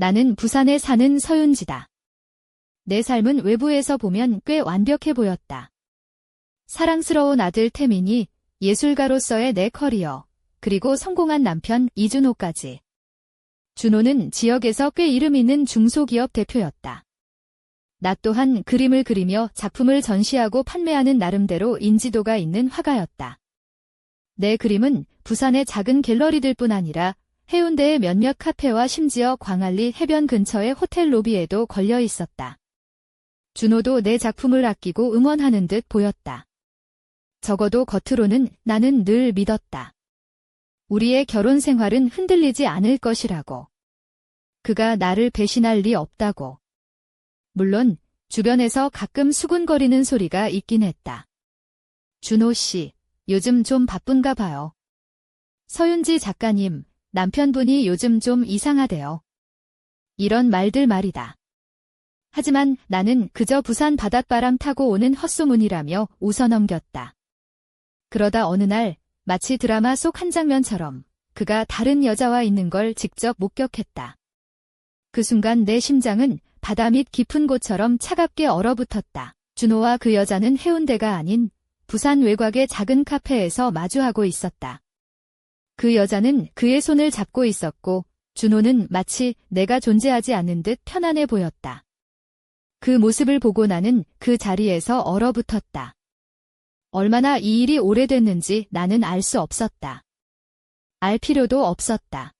나는 부산에 사는 서윤지다. 내 삶은 외부에서 보면 꽤 완벽해 보였다. 사랑스러운 아들 태민이, 예술가로서의 내 커리어, 그리고 성공한 남편 이준호까지. 준호는 지역에서 꽤 이름 있는 중소기업 대표였다. 나 또한 그림을 그리며 작품을 전시하고 판매하는 나름대로 인지도가 있는 화가였다. 내 그림은 부산의 작은 갤러리들뿐 아니라 해운대의 몇몇 카페와 심지어 광안리 해변 근처의 호텔 로비에도 걸려 있었다. 준호도 내 작품을 아끼고 응원하는 듯 보였다. 적어도 겉으로는 나는 늘 믿었다. 우리의 결혼 생활은 흔들리지 않을 것이라고. 그가 나를 배신할 리 없다고. 물론 주변에서 가끔 수군거리는 소리가 있긴 했다. 준호 씨, 요즘 좀 바쁜가 봐요. 서윤지 작가님, 남편분이 요즘 좀 이상하대요. 이런 말들 말이다. 하지만 나는 그저 부산 바닷바람 타고 오는 헛소문이라며 웃어넘겼다. 그러다 어느 날 마치 드라마 속 한 장면처럼 그가 다른 여자와 있는 걸 직접 목격했다. 그 순간 내 심장은 바다 밑 깊은 곳처럼 차갑게 얼어붙었다. 준호와 그 여자는 해운대가 아닌 부산 외곽의 작은 카페에서 마주하고 있었다. 그 여자는 그의 손을 잡고 있었고 준호는 마치 내가 존재하지 않는 듯 편안해 보였다. 그 모습을 보고 나는 그 자리에서 얼어붙었다. 얼마나 이 일이 오래됐는지 나는 알 수 없었다. 알 필요도 없었다.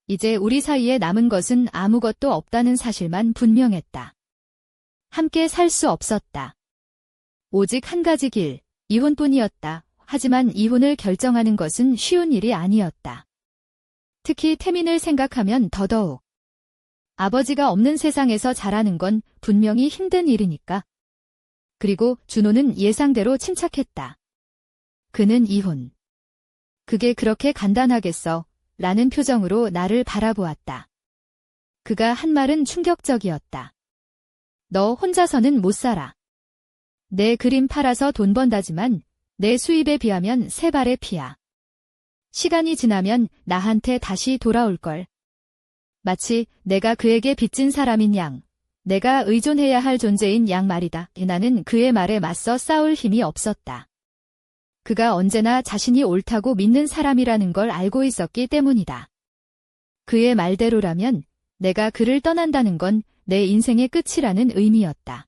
이제 우리 사이에 남은 것은 아무것도 없다는 사실만 분명했다. 함께 살 수 없었다. 오직 한 가지 길, 이혼뿐이었다. 하지만 이혼을 결정하는 것은 쉬운 일이 아니었다. 특히 태민을 생각하면 더더욱. 아버지가 없는 세상에서 자라는 건 분명히 힘든 일이니까. 그리고 준호는 예상대로 침착했다. 그는 이혼. 그게 그렇게 간단하겠어? 라는 표정으로 나를 바라보았다. 그가 한 말은 충격적이었다. 너 혼자서는 못 살아. 내 그림 팔아서 돈 번다지만 내 수입에 비하면 세 발의 피야. 시간이 지나면 나한테 다시 돌아올걸. 마치 내가 그에게 빚진 사람인 양, 내가 의존해야 할 존재인 양 말이다. 나는 그의 말에 맞서 싸울 힘이 없었다. 그가 언제나 자신이 옳다고 믿는 사람이라는 걸 알고 있었기 때문이다. 그의 말대로라면 내가 그를 떠난다는 건 내 인생의 끝이라는 의미였다.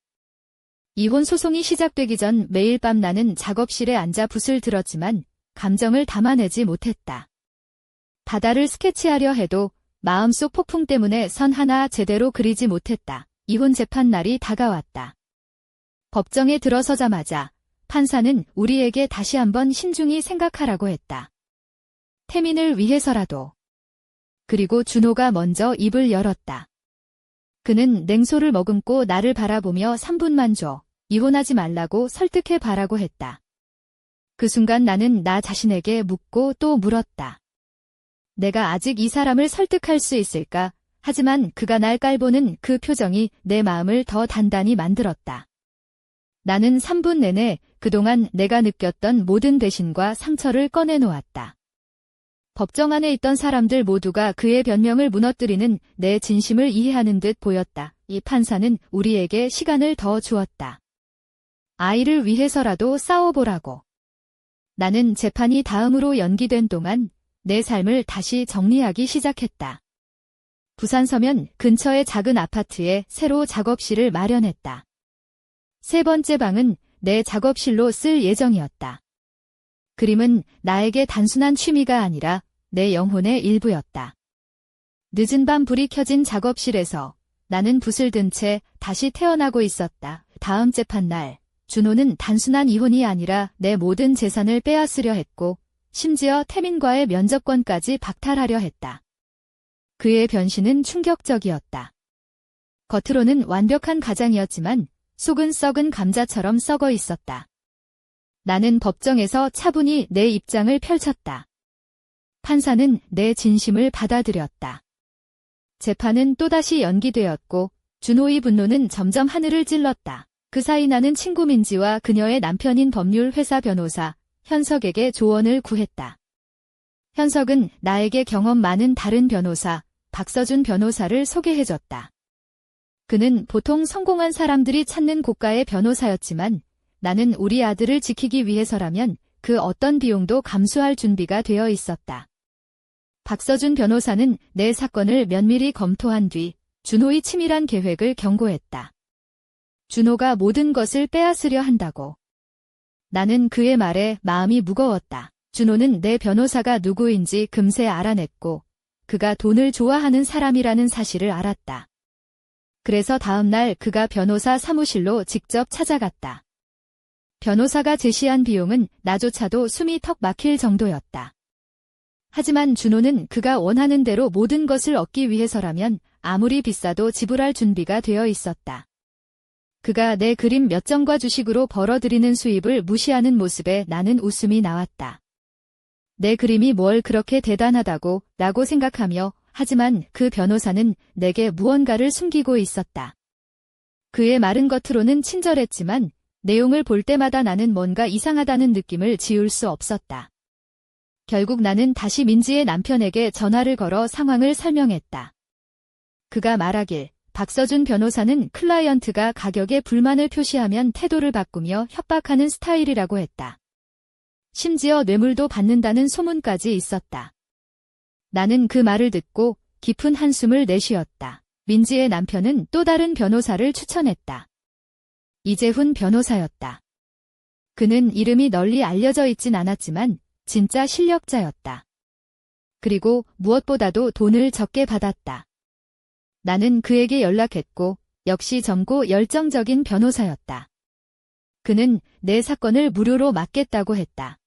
이혼 소송이 시작되기 전 매일 밤 나는 작업실에 앉아 붓을 들었지만 감정을 담아내지 못했다. 바다를 스케치하려 해도 마음속 폭풍 때문에 선 하나 제대로 그리지 못했다. 이혼 재판 날이 다가왔다. 법정에 들어서자마자 판사는 우리에게 다시 한번 신중히 생각하라고 했다. 태민을 위해서라도. 그리고 준호가 먼저 입을 열었다. 그는 냉소를 머금고 나를 바라보며 3분만 줘. 이혼하지 말라고 설득해 봐라고 했다. 그 순간 나는 나 자신에게 묻고 또 물었다. 내가 아직 이 사람을 설득할 수 있을까? 하지만 그가 날 깔보는 그 표정이 내 마음을 더 단단히 만들었다. 나는 3분 내내 그동안 내가 느꼈던 모든 배신과 상처를 꺼내놓았다. 법정 안에 있던 사람들 모두가 그의 변명을 무너뜨리는 내 진심을 이해하는 듯 보였다. 이 판사는 우리에게 시간을 더 주었다. 아이를 위해서라도 싸워보라고. 나는 재판이 다음으로 연기된 동안 내 삶을 다시 정리하기 시작했다. 부산 서면 근처의 작은 아파트에 새로 작업실을 마련했다. 세 번째 방은 내 작업실로 쓸 예정이었다. 그림은 나에게 단순한 취미가 아니라 내 영혼의 일부였다. 늦은 밤 불이 켜진 작업실에서 나는 붓을 든 채 다시 태어나고 있었다. 다음 재판날, 준호는 단순한 이혼이 아니라 내 모든 재산을 빼앗으려 했고 심지어 태민과의 면접권까지 박탈하려 했다. 그의 변신은 충격적이었다. 겉으로는 완벽한 가장이었지만 속은 썩은 감자처럼 썩어 있었다. 나는 법정에서 차분히 내 입장을 펼쳤다. 판사는 내 진심을 받아들였다. 재판은 또다시 연기되었고 준호의 분노는 점점 하늘을 찔렀다. 그 사이 나는 친구 민지와 그녀의 남편인 법률회사 변호사 현석에게 조언을 구했다. 현석은 나에게 경험 많은 다른 변호사, 박서준 변호사를 소개해줬다. 그는 보통 성공한 사람들이 찾는 고가의 변호사였지만 나는 우리 아들을 지키기 위해서라면 그 어떤 비용도 감수할 준비가 되어 있었다. 박서준 변호사는 내 사건을 면밀히 검토한 뒤 준호의 치밀한 계획을 경고했다. 준호가 모든 것을 빼앗으려 한다고. 나는 그의 말에 마음이 무거웠다. 준호는 내 변호사가 누구인지 금세 알아냈고 그가 돈을 좋아하는 사람이라는 사실을 알았다. 그래서 다음 날 그가 변호사 사무실로 직접 찾아갔다. 변호사가 제시한 비용은 나조차도 숨이 턱 막힐 정도였다. 하지만 준호는 그가 원하는 대로 모든 것을 얻기 위해서라면 아무리 비싸도 지불할 준비가 되어 있었다. 그가 내 그림 몇 점과 주식으로 벌어들이는 수입을 무시하는 모습에 나는 웃음이 나왔다. 내 그림이 뭘 그렇게 대단하다고 라고 생각하며 하지만 그 변호사는 내게 무언가를 숨기고 있었다. 그의 말은 겉으로는 친절했지만 내용을 볼 때마다 나는 뭔가 이상하다는 느낌을 지울 수 없었다. 결국 나는 다시 민지의 남편에게 전화를 걸어 상황을 설명했다. 그가 말하길 박서준 변호사는 클라이언트가 가격에 불만을 표시하면 태도를 바꾸며 협박하는 스타일이라고 했다. 심지어 뇌물도 받는다는 소문까지 있었다. 나는 그 말을 듣고 깊은 한숨을 내쉬었다. 민지의 남편은 또 다른 변호사를 추천했다. 이재훈 변호사였다. 그는 이름이 널리 알려져 있진 않았지만 진짜 실력자였다. 그리고 무엇보다도 돈을 적게 받았다. 나는 그에게 연락했고 역시 젊고 열정적인 변호사였다. 그는 내 사건을 무료로 맡겠다고 했다.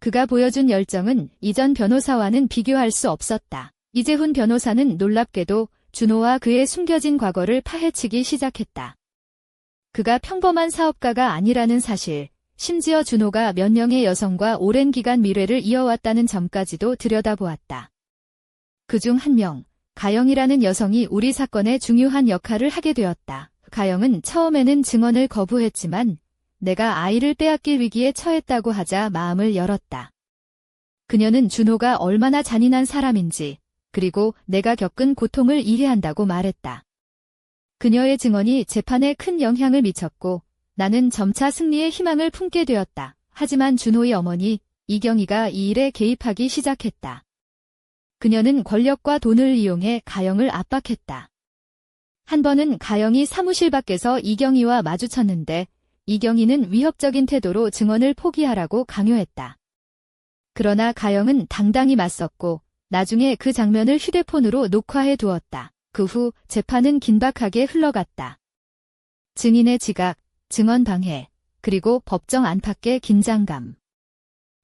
그가 보여준 열정은 이전 변호사와는 비교할 수 없었다. 이재훈 변호사는 놀랍게도 준호와 그의 숨겨진 과거를 파헤치기 시작했다. 그가 평범한 사업가가 아니라는 사실, 심지어 준호가 몇 명의 여성과 오랜 기간 미래를 이어왔다는 점까지도 들여다보았다. 그중 한 명, 가영이라는 여성이 우리 사건에 중요한 역할을 하게 되었다. 가영은 처음에는 증언을 거부했지만 내가 아이를 빼앗길 위기에 처했다고 하자 마음을 열었다. 그녀는 준호가 얼마나 잔인한 사람인지 그리고 내가 겪은 고통을 이해한다고 말했다. 그녀의 증언이 재판에 큰 영향을 미쳤고 나는 점차 승리의 희망을 품게 되었다. 하지만 준호의 어머니 이경희가 이 일에 개입하기 시작했다. 그녀는 권력과 돈을 이용해 가영을 압박했다. 한 번은 가영이 사무실 밖에서 이경희와 마주쳤는데 이경희는 위협적인 태도로 증언을 포기하라고 강요했다. 그러나 가영은 당당히 맞섰고 나중에 그 장면을 휴대폰으로 녹화해 두었다. 그 후 재판은 긴박하게 흘러갔다. 증인의 지각, 증언 방해, 그리고 법정 안팎의 긴장감.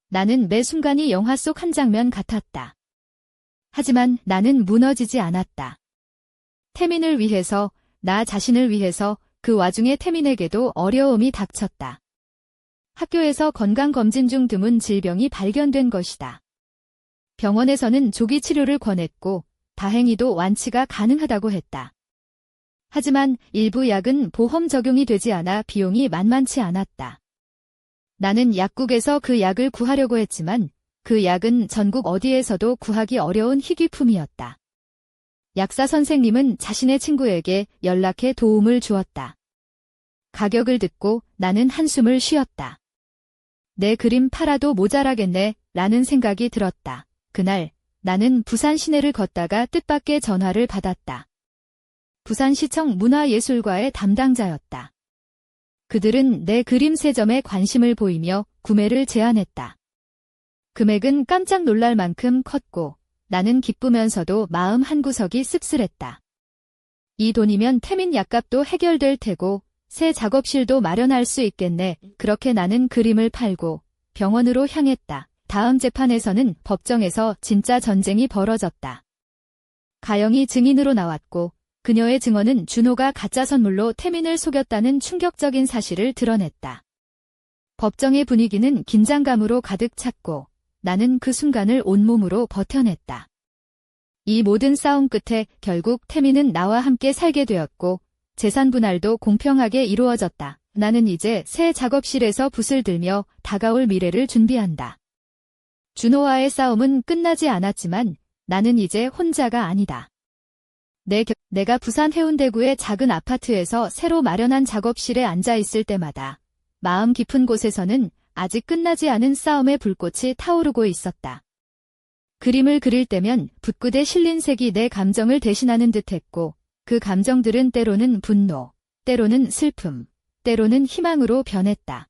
나는 매 순간이 영화 속 한 장면 같았다. 하지만 나는 무너지지 않았다. 태민을 위해서, 나 자신을 위해서 그 와중에 태민에게도 어려움이 닥쳤다. 학교에서 건강검진 중 드문 질병이 발견된 것이다. 병원에서는 조기 치료를 권했고 다행히도 완치가 가능하다고 했다. 하지만 일부 약은 보험 적용이 되지 않아 비용이 만만치 않았다. 나는 약국에서 그 약을 구하려고 했지만 그 약은 전국 어디에서도 구하기 어려운 희귀품이었다. 약사 선생님은 자신의 친구에게 연락해 도움을 주었다. 가격을 듣고 나는 한숨을 쉬었다. 내 그림 팔아도 모자라겠네 라는 생각이 들었다. 그날 나는 부산 시내를 걷다가 뜻밖의 전화를 받았다. 부산시청 문화예술과의 담당자였다. 그들은 내 그림 3점에 관심을 보이며 구매를 제안했다. 금액은 깜짝 놀랄 만큼 컸고 나는 기쁘면서도 마음 한구석이 씁쓸했다. 이 돈이면 태민 약값도 해결될 테고 새 작업실도 마련할 수 있겠네. 그렇게 나는 그림을 팔고 병원으로 향했다. 다음 재판에서는 법정에서 진짜 전쟁이 벌어졌다. 가영이 증인으로 나왔고 그녀의 증언은 준호가 가짜 선물로 태민을 속였다는 충격적인 사실을 드러냈다. 법정의 분위기는 긴장감으로 가득 찼고 나는 그 순간을 온몸으로 버텨냈다. 이 모든 싸움 끝에 결국 태민은 나와 함께 살게 되었고 재산 분할도 공평하게 이루어졌다. 나는 이제 새 작업실에서 붓을 들며 다가올 미래를 준비한다. 준호와의 싸움은 끝나지 않았지만 나는 이제 혼자가 아니다. 내가 부산 해운대구의 작은 아파트에서 새로 마련한 작업실에 앉아 있을 때마다 마음 깊은 곳에서는 아직 끝나지 않은 싸움의 불꽃이 타오르고 있었다. 그림을 그릴 때면 붓끝에 실린 색이 내 감정을 대신하는 듯했고 그 감정들은 때로는 분노, 때로는 슬픔, 때로는 희망으로 변했다.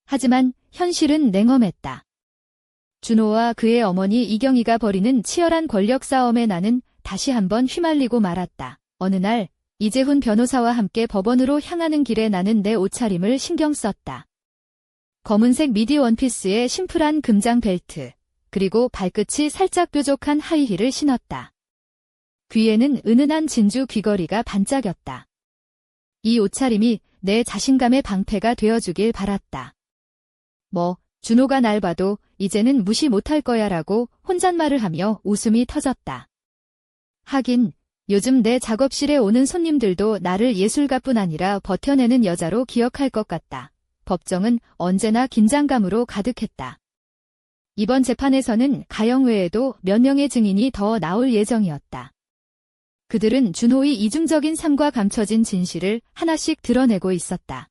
하지만 현실은 냉엄했다. 준호와 그의 어머니 이경희가 벌이는 치열한 권력 싸움에 나는 다시 한번 휘말리고 말았다. 어느 날 이재훈 변호사와 함께 법원으로 향하는 길에 나는 내 옷차림을 신경 썼다. 검은색 미디 원피스에 심플한 금장 벨트, 그리고 발끝이 살짝 뾰족한 하이힐을 신었다. 귀에는 은은한 진주 귀걸이가 반짝였다. 이 옷차림이 내 자신감의 방패가 되어주길 바랐다. 준호가 날 봐도 이제는 무시 못할 거야 라고 혼잣말을 하며 웃음이 터졌다. 하긴 요즘 내 작업실에 오는 손님들도 나를 예술가뿐 아니라 버텨내는 여자로 기억할 것 같다. 법정은 언제나 긴장감으로 가득했다. 이번 재판에서는 가영 외에도 몇 명의 증인이 더 나올 예정이었다. 그들은 준호의 이중적인 삶과 감춰진 진실을 하나씩 드러내고 있었다.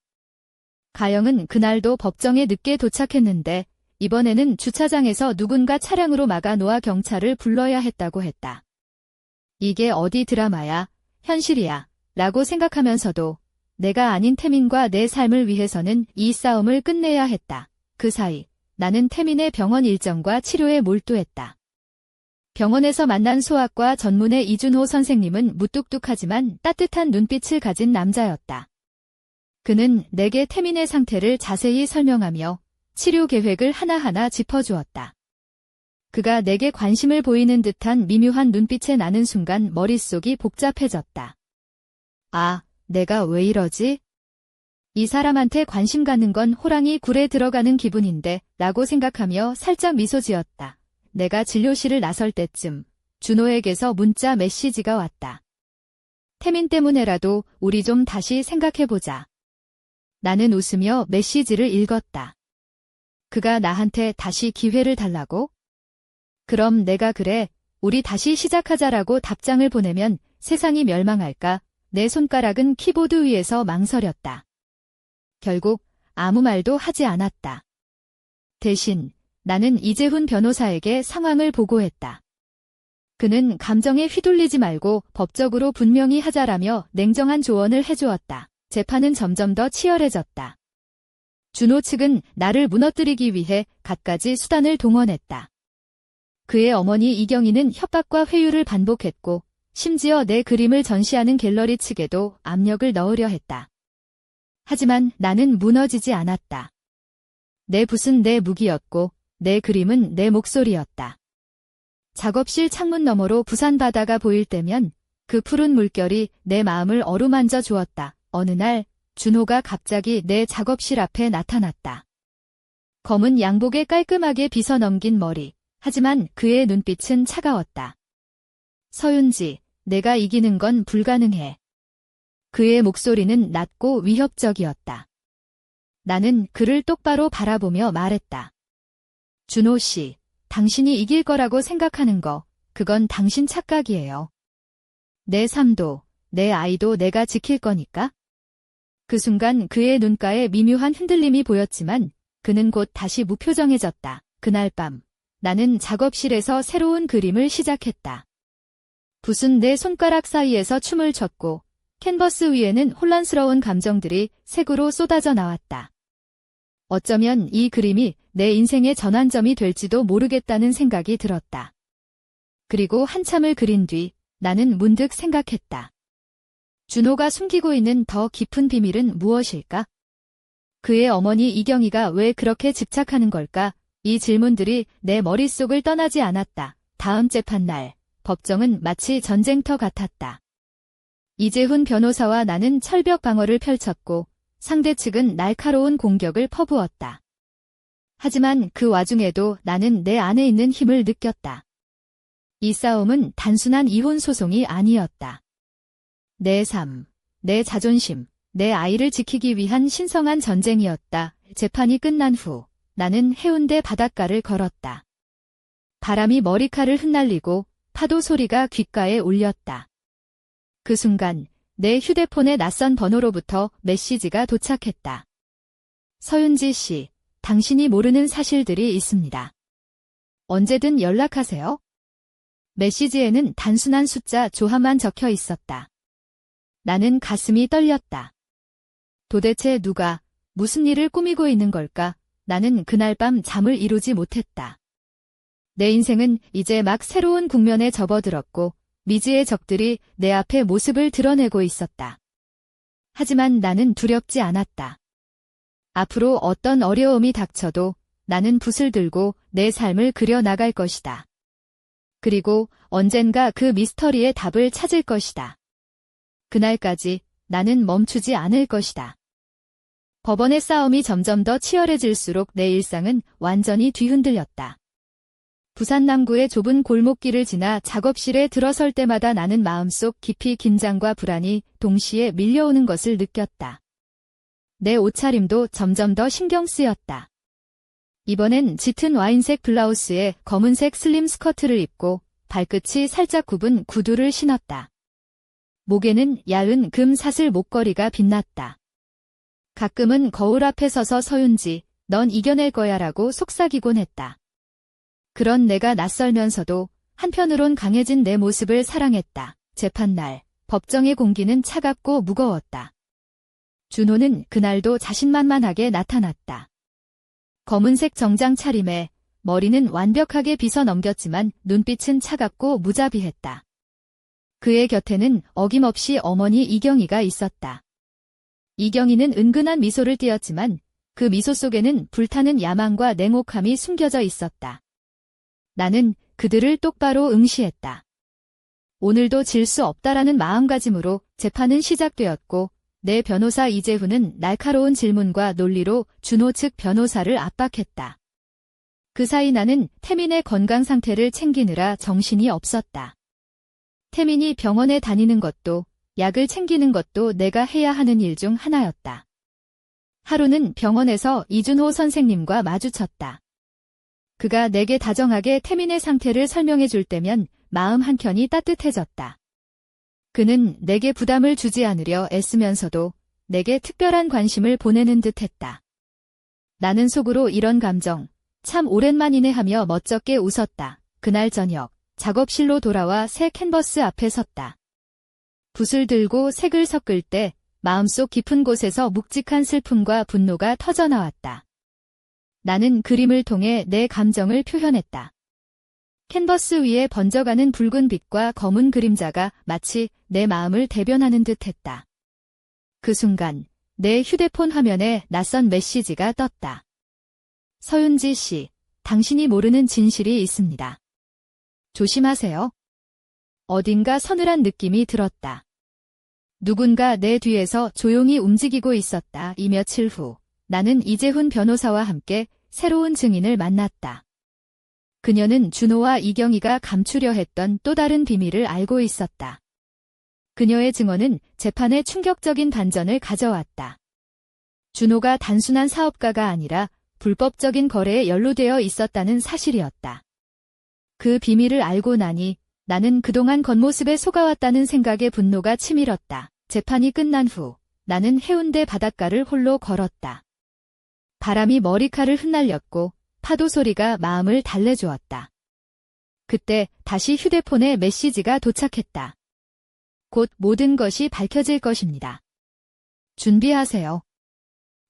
가영은 그날도 법정에 늦게 도착했는데 이번에는 주차장에서 누군가 차량으로 막아 놓아 경찰을 불러야 했다고 했다. 이게 어디 드라마야, 현실이야, 라고 생각하면서도 내가 아닌 태민과 내 삶을 위해서는 이 싸움을 끝내야 했다. 그 사이 나는 태민의 병원 일정과 치료에 몰두했다. 병원에서 만난 소아과 전문의 이준호 선생님은 무뚝뚝하지만 따뜻한 눈빛을 가진 남자였다. 그는 내게 태민의 상태를 자세히 설명하며 치료 계획을 하나하나 짚어주었다. 그가 내게 관심을 보이는 듯한 미묘한 눈빛에 나는 순간 머릿속이 복잡해졌다. 아, 내가 왜 이러지? 이 사람한테 관심 갖는 건 호랑이 굴에 들어가는 기분인데 라고 생각하며 살짝 미소 지었다. 내가 진료실을 나설 때쯤 준호에게서 문자 메시지가 왔다. 태민 때문에라도 우리 좀 다시 생각해보자. 나는 웃으며 메시지를 읽었다. 그가 나한테 다시 기회를 달라고? 그럼 내가 그래, 우리 다시 시작하자라고 답장을 보내면 세상이 멸망할까? 내 손가락은 키보드 위에서 망설였다. 결국 아무 말도 하지 않았다. 대신 나는 이재훈 변호사에게 상황을 보고했다. 그는 감정에 휘둘리지 말고 법적으로 분명히 하자라며 냉정한 조언을 해주었다. 재판은 점점 더 치열해졌다. 준호 측은 나를 무너뜨리기 위해 갖가지 수단을 동원했다. 그의 어머니 이경희는 협박과 회유를 반복했고 심지어 내 그림을 전시하는 갤러리 측에도 압력을 넣으려 했다. 하지만 나는 무너지지 않았다. 내 붓은 내 무기였고 내 그림은 내 목소리였다. 작업실 창문 너머로 부산 바다가 보일 때면 그 푸른 물결이 내 마음을 어루만져 주었다. 어느 날 준호가 갑자기 내 작업실 앞에 나타났다. 검은 양복에 깔끔하게 빗어 넘긴 머리, 하지만 그의 눈빛은 차가웠다. 서윤지, 내가 이기는 건 불가능해. 그의 목소리는 낮고 위협적이었다. 나는 그를 똑바로 바라보며 말했다. 준호 씨, 당신이 이길 거라고 생각하는 거, 그건 당신 착각이에요. 내 삶도, 내 아이도 내가 지킬 거니까. 그 순간 그의 눈가에 미묘한 흔들림이 보였지만 그는 곧 다시 무표정해졌다. 그날 밤 나는 작업실에서 새로운 그림을 시작했다. 붓은 내 손가락 사이에서 춤을 췄고 캔버스 위에는 혼란스러운 감정들이 색으로 쏟아져 나왔다. 어쩌면 이 그림이 내 인생의 전환점이 될지도 모르겠다는 생각이 들었다. 그리고 한참을 그린 뒤 나는 문득 생각했다. 준호가 숨기고 있는 더 깊은 비밀은 무엇일까? 그의 어머니 이경희가 왜 그렇게 집착하는 걸까? 이 질문들이 내 머릿속을 떠나지 않았다. 다음 재판날, 법정은 마치 전쟁터 같았다. 이재훈 변호사와 나는 철벽 방어를 펼쳤고 상대 측은 날카로운 공격을 퍼부었다. 하지만 그 와중에도 나는 내 안에 있는 힘을 느꼈다. 이 싸움은 단순한 이혼 소송이 아니었다. 내 삶, 내 자존심, 내 아이를 지키기 위한 신성한 전쟁이었다. 재판이 끝난 후 나는 해운대 바닷가를 걸었다. 바람이 머리카락을 흩날리고 파도 소리가 귓가에 울렸다. 그 순간 내 휴대폰에 낯선 번호로부터 메시지가 도착했다. 서윤지 씨, 당신이 모르는 사실들이 있습니다. 언제든 연락하세요. 메시지에는 단순한 숫자 조합만 적혀 있었다. 나는 가슴이 떨렸다. 도대체 누가, 무슨 일을 꾸미고 있는 걸까? 나는 그날 밤 잠을 이루지 못했다. 내 인생은 이제 막 새로운 국면에 접어들었고 미지의 적들이 내 앞에 모습을 드러내고 있었다. 하지만 나는 두렵지 않았다. 앞으로 어떤 어려움이 닥쳐도 나는 붓을 들고 내 삶을 그려나갈 것이다. 그리고 언젠가 그 미스터리의 답을 찾을 것이다. 그날까지 나는 멈추지 않을 것이다. 법원의 싸움이 점점 더 치열해질수록 내 일상은 완전히 뒤흔들렸다. 부산 남구의 좁은 골목길을 지나 작업실에 들어설 때마다 나는 마음속 깊이 긴장과 불안이 동시에 밀려오는 것을 느꼈다. 내 옷차림도 점점 더 신경 쓰였다. 이번엔 짙은 와인색 블라우스에 검은색 슬림 스커트를 입고 발끝이 살짝 굽은 구두를 신었다. 목에는 얇은 금 사슬 목걸이가 빛났다. 가끔은 거울 앞에 서서 서윤지, 넌 이겨낼 거야 라고 속삭이곤 했다. 그런 내가 낯설면서도 한편으론 강해진 내 모습을 사랑했다. 재판날, 법정의 공기는 차갑고 무거웠다. 준호는 그날도 자신만만하게 나타났다. 검은색 정장 차림에 머리는 완벽하게 빗어 넘겼지만 눈빛은 차갑고 무자비했다. 그의 곁에는 어김없이 어머니 이경희가 있었다. 이경희는 은근한 미소를 띄었지만 그 미소 속에는 불타는 야망과 냉혹함이 숨겨져 있었다. 나는 그들을 똑바로 응시했다. 오늘도 질 수 없다라는 마음가짐으로 재판은 시작되었고 내 변호사 이재훈은 날카로운 질문과 논리로 준호 측 변호사를 압박했다. 그 사이 나는 태민의 건강 상태를 챙기느라 정신이 없었다. 태민이 병원에 다니는 것도 약을 챙기는 것도 내가 해야 하는 일 중 하나였다. 하루는 병원에서 이준호 선생님과 마주쳤다. 그가 내게 다정하게 태민의 상태를 설명해 줄 때면 마음 한켠이 따뜻해졌다. 그는 내게 부담을 주지 않으려 애쓰면서도 내게 특별한 관심을 보내는 듯했다. 나는 속으로 이런 감정, 참 오랜만이네 하며 멋쩍게 웃었다. 그날 저녁, 작업실로 돌아와 새 캔버스 앞에 섰다. 붓을 들고 색을 섞을 때 마음속 깊은 곳에서 묵직한 슬픔과 분노가 터져나왔다. 나는 그림을 통해 내 감정을 표현했다. 캔버스 위에 번져가는 붉은 빛과 검은 그림자가 마치 내 마음을 대변하는 듯했다. 그 순간 내 휴대폰 화면에 낯선 메시지가 떴다. 서윤지 씨, 당신이 모르는 진실이 있습니다. 조심하세요. 어딘가 서늘한 느낌이 들었다. 누군가 내 뒤에서 조용히 움직이고 있었다. 이 며칠 후 나는 이재훈 변호사와 함께 새로운 증인을 만났다. 그녀는 준호와 이경희가 감추려 했던 또 다른 비밀을 알고 있었다. 그녀의 증언은 재판에 충격적인 반전을 가져왔다. 준호가 단순한 사업가가 아니라 불법적인 거래에 연루되어 있었다는 사실이었다. 그 비밀을 알고 나니 나는 그동안 겉모습에 속아왔다는 생각에 분노가 치밀었다. 재판이 끝난 후 나는 해운대 바닷가를 홀로 걸었다. 바람이 머리카락을 흩날렸고 파도 소리가 마음을 달래주었다. 그때 다시 휴대폰에 메시지가 도착했다. 곧 모든 것이 밝혀질 것입니다. 준비하세요.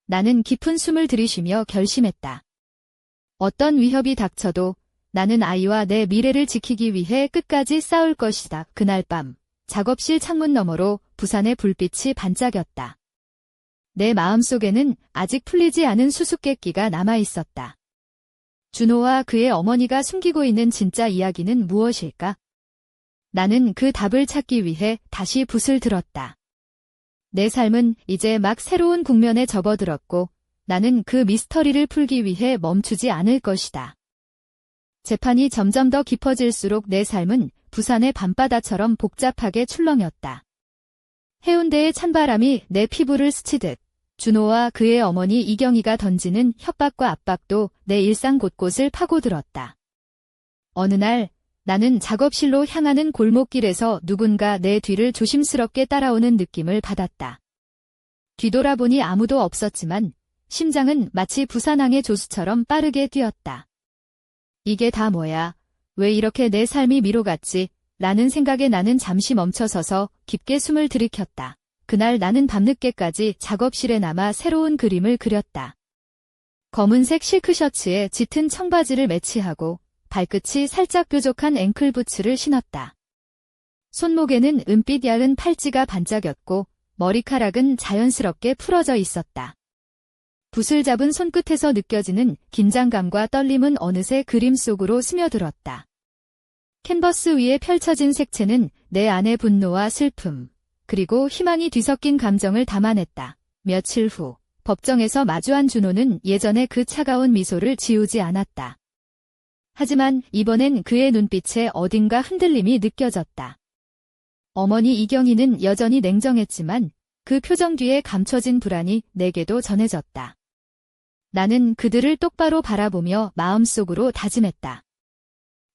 나는 깊은 숨을 들이쉬며 결심했다. 어떤 위협이 닥쳐도 나는 아이와 내 미래를 지키기 위해 끝까지 싸울 것이다. 그날 밤 작업실 창문 너머로 부산의 불빛이 반짝였다. 내 마음속에는 아직 풀리지 않은 수수께끼가 남아있었다. 준호와 그의 어머니가 숨기고 있는 진짜 이야기는 무엇일까? 나는 그 답을 찾기 위해 다시 붓을 들었다. 내 삶은 이제 막 새로운 국면에 접어들었고 나는 그 미스터리를 풀기 위해 멈추지 않을 것이다. 재판이 점점 더 깊어질수록 내 삶은 부산의 밤바다처럼 복잡하게 출렁였다. 해운대의 찬바람이 내 피부를 스치듯 준호와 그의 어머니 이경희가 던지는 협박과 압박도 내 일상 곳곳을 파고들었다. 어느 날 나는 작업실로 향하는 골목길에서 누군가 내 뒤를 조심스럽게 따라오는 느낌을 받았다. 뒤돌아보니 아무도 없었지만 심장은 마치 부산항의 조수처럼 빠르게 뛰었다. 이게 다 뭐야? 왜 이렇게 내 삶이 미로같지? 라는 생각에 나는 잠시 멈춰서서 깊게 숨을 들이켰다. 그날 나는 밤늦게까지 작업실에 남아 새로운 그림을 그렸다. 검은색 실크 셔츠에 짙은 청바지를 매치하고 발끝이 살짝 뾰족한 앵클부츠를 신었다. 손목에는 은빛 얇은 팔찌가 반짝였고 머리카락은 자연스럽게 풀어져 있었다. 붓을 잡은 손끝에서 느껴지는 긴장감과 떨림은 어느새 그림 속으로 스며들었다. 캔버스 위에 펼쳐진 색채는 내 안의 분노와 슬픔, 그리고 희망이 뒤섞인 감정을 담아냈다. 며칠 후, 법정에서 마주한 준호는 예전의 그 차가운 미소를 지우지 않았다. 하지만 이번엔 그의 눈빛에 어딘가 흔들림이 느껴졌다. 어머니 이경희는 여전히 냉정했지만 그 표정 뒤에 감춰진 불안이 내게도 전해졌다. 나는 그들을 똑바로 바라보며 마음속으로 다짐했다.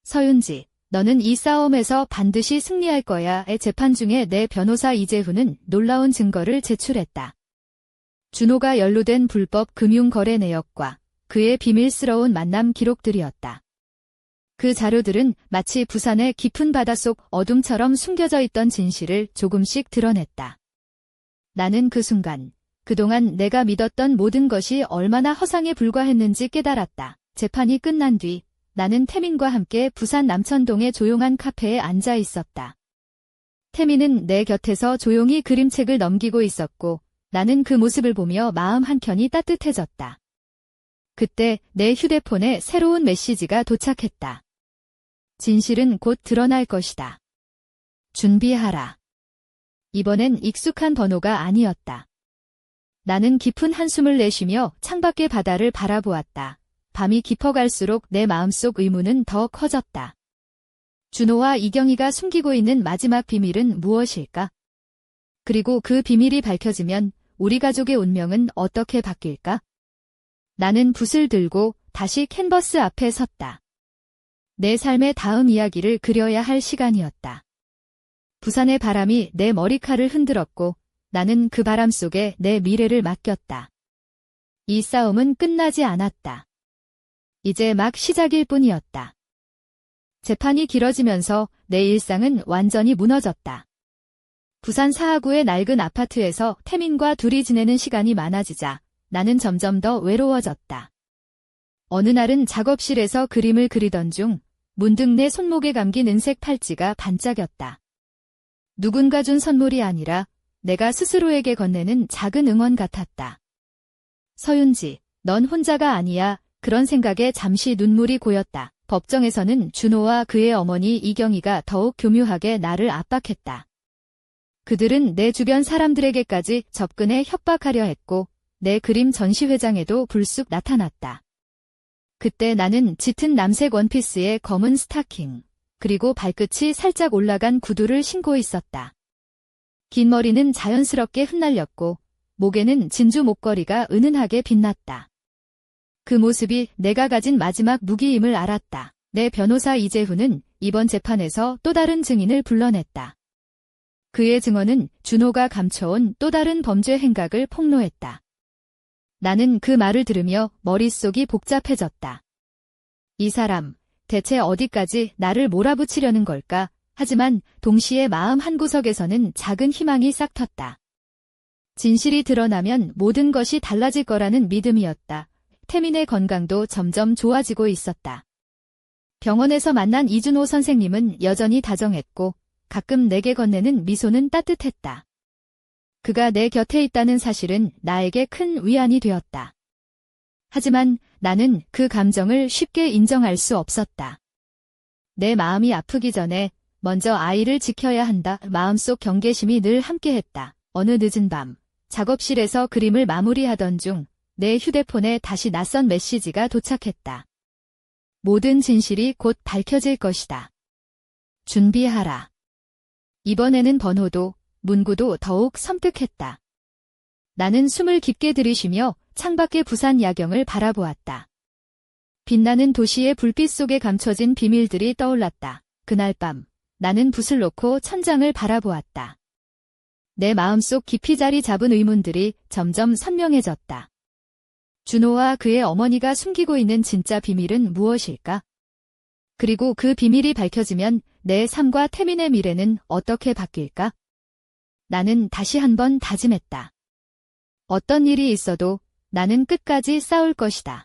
서윤지, 너는 이 싸움에서 반드시 승리할 거야의 재판 중에 내 변호사 이재훈은 놀라운 증거를 제출했다. 준호가 연루된 불법 금융거래 내역과 그의 비밀스러운 만남 기록들이었다. 그 자료들은 마치 부산의 깊은 바닷속 어둠처럼 숨겨져 있던 진실을 조금씩 드러냈다. 나는 그 순간, 그동안 내가 믿었던 모든 것이 얼마나 허상에 불과했는지 깨달았다. 재판이 끝난 뒤 나는 태민과 함께 부산 남천동의 조용한 카페에 앉아 있었다. 태민은 내 곁에서 조용히 그림책을 넘기고 있었고 나는 그 모습을 보며 마음 한켠이 따뜻해졌다. 그때 내 휴대폰에 새로운 메시지가 도착했다. 진실은 곧 드러날 것이다. 준비하라. 이번엔 익숙한 번호가 아니었다. 나는 깊은 한숨을 내쉬며 창밖의 바다를 바라보았다. 밤이 깊어갈수록 내 마음속 의문은 더 커졌다. 준호와 이경희가 숨기고 있는 마지막 비밀은 무엇일까? 그리고 그 비밀이 밝혀지면 우리 가족의 운명은 어떻게 바뀔까? 나는 붓을 들고 다시 캔버스 앞에 섰다. 내 삶의 다음 이야기를 그려야 할 시간이었다. 부산의 바람이 내 머리칼을 흔들었고 나는 그 바람 속에 내 미래를 맡겼다. 이 싸움은 끝나지 않았다. 이제 막 시작일 뿐이었다. 재판이 길어지면서 내 일상은 완전히 무너졌다. 부산 사하구의 낡은 아파트에서 태민과 둘이 지내는 시간이 많아지자 나는 점점 더 외로워졌다. 어느 날은 작업실에서 그림을 그리던 중 문득 내 손목에 감긴 은색 팔찌가 반짝였다. 누군가 준 선물이 아니라 내가 스스로에게 건네는 작은 응원 같았다. 서윤지, 넌 혼자가 아니야. 그런 생각에 잠시 눈물이 고였다. 법정에서는 준호와 그의 어머니 이경희가 더욱 교묘하게 나를 압박했다. 그들은 내 주변 사람들에게까지 접근해 협박하려 했고 내 그림 전시회장에도 불쑥 나타났다. 그때 나는 짙은 남색 원피스에 검은 스타킹, 그리고 발끝이 살짝 올라간 구두를 신고 있었다. 긴 머리는 자연스럽게 흩날렸고 목에는 진주 목걸이가 은은하게 빛났다. 그 모습이 내가 가진 마지막 무기임을 알았다. 내 변호사 이재훈은 이번 재판에서 또 다른 증인을 불러냈다. 그의 증언은 준호가 감춰온 또 다른 범죄 행각을 폭로했다. 나는 그 말을 들으며 머릿속이 복잡해졌다. 이 사람, 대체 어디까지 나를 몰아붙이려는 걸까? 하지만 동시에 마음 한구석에서는 작은 희망이 싹텄다. 진실이 드러나면 모든 것이 달라질 거라는 믿음이었다. 태민의 건강도 점점 좋아지고 있었다. 병원에서 만난 이준호 선생님은 여전히 다정했고 가끔 내게 건네는 미소는 따뜻했다. 그가 내 곁에 있다는 사실은 나에게 큰 위안이 되었다. 하지만 나는 그 감정을 쉽게 인정할 수 없었다. 내 마음이 아프기 전에 먼저 아이를 지켜야 한다. 마음속 경계심이 늘 함께했다. 어느 늦은 밤, 작업실에서 그림을 마무리하던 중 내 휴대폰에 다시 낯선 메시지가 도착했다. 모든 진실이 곧 밝혀질 것이다. 준비하라. 이번에는 번호도 문구도 더욱 섬뜩했다. 나는 숨을 깊게 들이쉬며 창밖의 부산 야경을 바라보았다. 빛나는 도시의 불빛 속에 감춰진 비밀들이 떠올랐다. 그날 밤, 나는 붓을 놓고 천장을 바라보았다. 내 마음속 깊이 자리 잡은 의문들이 점점 선명해졌다. 준호와 그의 어머니가 숨기고 있는 진짜 비밀은 무엇일까? 그리고 그 비밀이 밝혀지면 내 삶과 태민의 미래는 어떻게 바뀔까? 나는 다시 한번 다짐했다. 어떤 일이 있어도 나는 끝까지 싸울 것이다.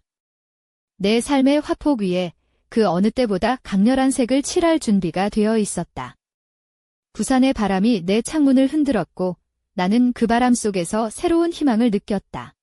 내 삶의 화폭 위에 그 어느 때보다 강렬한 색을 칠할 준비가 되어 있었다. 부산의 바람이 내 창문을 흔들었고 나는 그 바람 속에서 새로운 희망을 느꼈다.